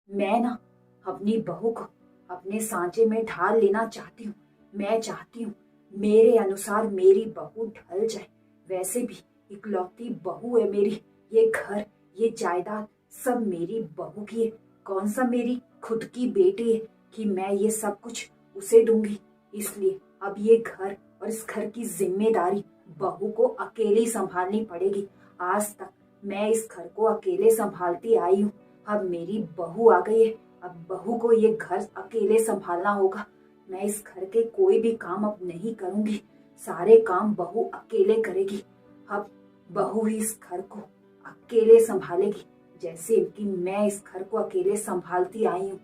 मैं ना अपनी बहू को अपने सांचे में ढाल लेना चाहती हूँ। मैं चाहती हूँ मेरे अनुसार मेरी बहू ढल जाए। वैसे भी इकलौती बहू है मेरी। ये घर, ये जायदाद सब मेरी बहू की है। कौन सा मेरी खुद की बेटी है कि मैं ये सब कुछ उसे दूंगी। इसलिए अब ये घर और इस घर की जिम्मेदारी बहू को अकेली संभालनी पड़ेगी। आज तक मैं इस घर को अकेले संभालती आई हूँ। अब मेरी बहू आ गई है। अब बहू को ये घर अकेले संभालना होगा। मैं इस घर के कोई भी काम अब नहीं करूंगी। सारे काम बहू अकेले करेगी। अब बहू ही इस घर को अकेले संभालेगी, जैसे कि मैं इस घर को अकेले संभालती आई हूँ।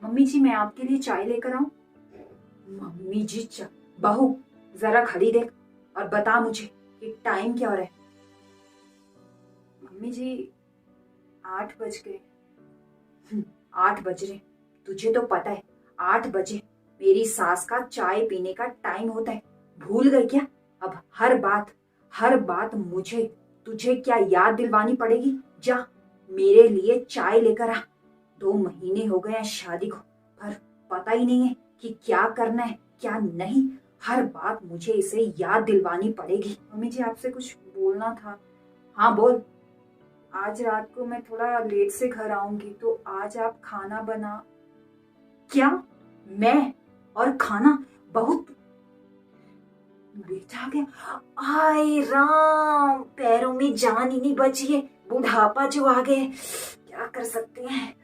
मम्मी जी, मैं आपके लिए चाय लेकर आऊं? मम्मी जी बहू, जरा घड़ी देख और बता मुझे कि टाइम क्या हो रहा है। मम्मी जी, 8 बज गए। 8 बज रहे? तुझे तो पता है 8 बजे मेरी सास का चाय पीने का टाइम होता है। भूल गई क्या? अब हर बात मुझे तुझे क्या याद दिलवानी पड़ेगी? जा मेरे लिए चाय लेकर आ। 2 महीने हो गए हैं शादी को, पर पता ही नहीं है कि क्या करना है क्या नहीं। हर बात मुझे इसे याद दिलवानी पड़ेगी। मम्मी जी, आपसे कुछ बोलना था। हाँ बोल। आज रात को मैं थोड़ा लेट से घर आऊंगी, तो आज आप खाना बना। क्या? मैं? और खाना? बहुत बेटा आ गया। आए राम, पैरों में जान ही नहीं बची है। बुढ़ापा जो आ गए, क्या कर सकते हैं।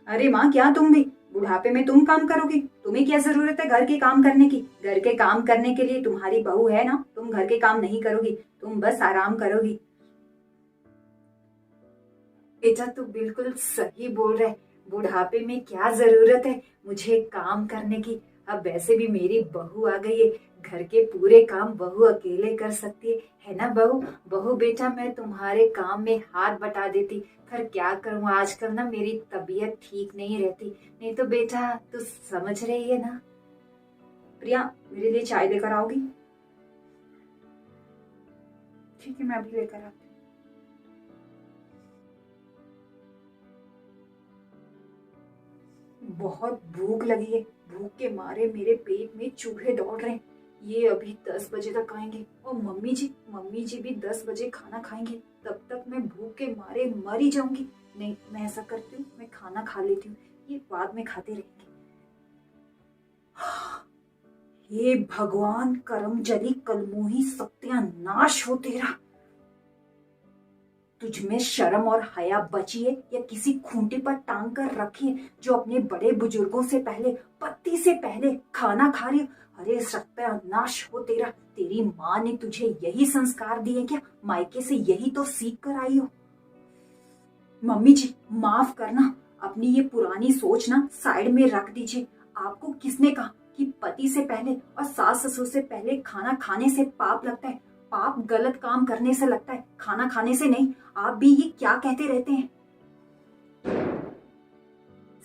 अरे माँ, क्या तुम भी बुढ़ापे में तुम काम करोगी? तुम्हें क्या जरूरत है घर के काम करने की? घर के काम करने के लिए तुम्हारी बहू है ना। तुम घर के काम नहीं करोगी, तुम बस आराम करोगी। बेटा तू बिल्कुल सही बोल रहे। बुढ़ापे में क्या जरूरत है मुझे काम करने की। अब वैसे भी मेरी बहू आ गई है। घर के पूरे काम बहू अकेले कर सकती है ना बहू? बहू बेटा, मैं तुम्हारे काम में हाथ बटा देती। पर क्या करूं, आजकल ना मेरी तबीयत ठीक नहीं रहती। नहीं तो बेटा तू समझ रही है ना। प्रिया, मेरे लिए चाय लेकर आओगी? ठीक है, मैं अभी लेकर आती हूँ। बहुत भूख लगी है। भूख के मारे मेरे पेट में चूहे दौड़ रहे हैं। ये अभी 10 बजे तक आएंगे और मम्मी जी भी 10 बजे खाना खाएंगे। तब तक मैं भूख के मारे मर ही जाऊंगी। नहीं, मैं ऐसा करती हूँ, मैं खाना खा लेती हूँ। ये बाद में खाते रहेंगे। हे भगवान, करम जली कलमुही सत्यानाश हो तेरा। तुझ में शर्म और हया बची है या किसी खूंटे पर टांग कर रखी है, जो अपने बड़े बुजुर्गों से पहले, पति से पहले खाना खा रही हो? अरे सत्यानाश हो तेरा। तेरी माँ ने तुझे यही संस्कार दिए क्या? मायके से यही तो सीख कर आई हो। मम्मी जी, माफ करना। अपनी ये पुरानी सोच ना साइड में रख दीजिए। आपको किसने कहा कि पति से पहले और सास ससुर से पहले खाना खाने से पाप लगता है? पाप गलत काम करने से लगता है, खाना खाने से नहीं। आप भी ये क्या कहते रहते हैं?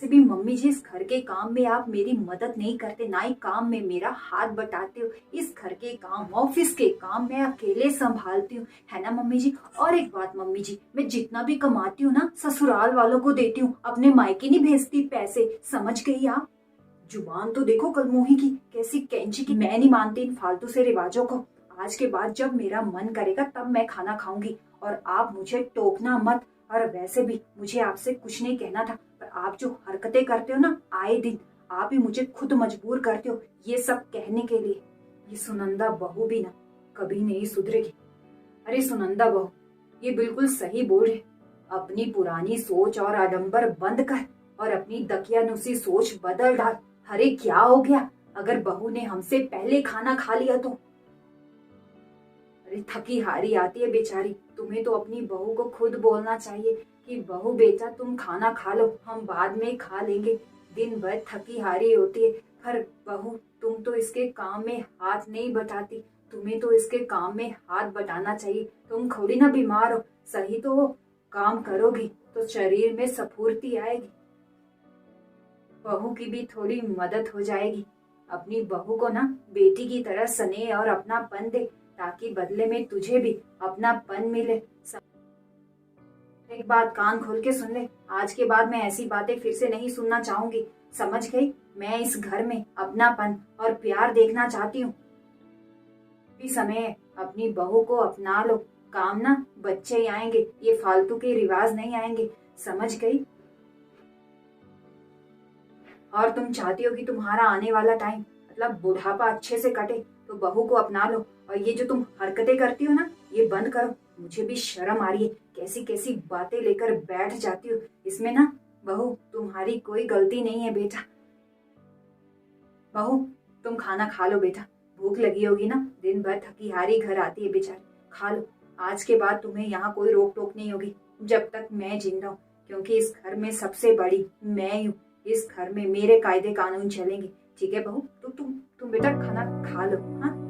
से भी मम्मी जी, इस घर के काम में आप मेरी मदद नहीं करते, ना ही काम में मेरा हाथ बटाते हो। इस घर के काम, ऑफिस के काम मैं अकेले संभालती हूँ, है ना मम्मी जी? और एक बात मम्मी जी, मैं जितना भी कमाती हूँ ना ससुराल वालों को देती हूँ, अपने मायके नहीं भेजती पैसे। समझ गई आप? जुबान तो देखो कलमुही की, कैसी कैंची की। मैं नहीं मानती इन फालतू से रिवाजों को। आज के बाद जब मेरा मन करेगा तब मैं खाना खाऊंगी, और आप मुझे टोकना मत। और वैसे भी मुझे आपसे कुछ नहीं कहना था, पर आप जो हरकतें करते हो ना आए दिन, आप ही मुझे खुद मजबूर करते हो ये सब कहने के लिए। ये सुनंदा बहू भी ना कभी नहीं सुधरेगी। अरे सुनंदा बहू, ये बिल्कुल सही बोल रहे। अपनी पुरानी सोच और आडंबर बंद कर और अपनी दकियानुसी सोच बदल डाल। अरे क्या हो गया अगर बहू ने हमसे पहले खाना खा लिया तो? अरे थकी हारी आती है बेचारी। तुम्हें तो अपनी बहू को खुद बोलना चाहिए कि बहू बेटा तुम खाना खा लो, हम बाद में खा लेंगे। दिन भर थकी हारी होती है, पर बहू तुम तो इसके काम में हाथ नहीं बटाती। तुम्हें तो इसके काम में हाथ बटाना चाहिए। तुम थोड़ी ना बीमार हो, सही तो हो। काम करोगी तो शरीर में स्फूर्ति आएगी। बहू की भी थोड़ी मदद हो जाएगी। अपनी बहू को ना बेटी की तरह स्नेह और अपनापन दे, ताकि बदले में तुझे भी अपनापन मिले। एक बात कान खोल के सुन ले, आज के बाद मैं ऐसी बातें फिर से नहीं सुनना चाहूंगी, समझ गई? मैं इस घर में अपनापन और प्यार देखना चाहती हूँ। भी समय है, अपनी बहू को अपना लो। काम ना बच्चे ही आएंगे, ये फालतू के रिवाज नहीं आएंगे, समझ गई? और तुम चाहती हो कि तुम्हारा आने वाला टाइम मतलब बुढ़ापा अच्छे से कटे, तो बहू को अपना लो। और ये जो तुम हरकतें करती हो ना, ये बंद करो। मुझे भी शर्म आ रही है, कैसी कैसी बातें लेकर बैठ जाती हो। इसमें ना बहू तुम्हारी कोई गलती नहीं है बेटा। बहू तुम खाना खा लो बेटा, भूख लगी होगी ना, दिन भर थकी हारी घर आती है बेचारी, खा लो। आज के बाद तुम्हें यहाँ कोई रोक टोक नहीं होगी जब तक मैं जिंदा हूँ, क्योंकि इस घर में सबसे बड़ी मैं ही हूँ। इस घर में मेरे कायदे कानून चलेंगे, ठीक है बहू? तो तुम बेटा खाना खा लो, हाँ?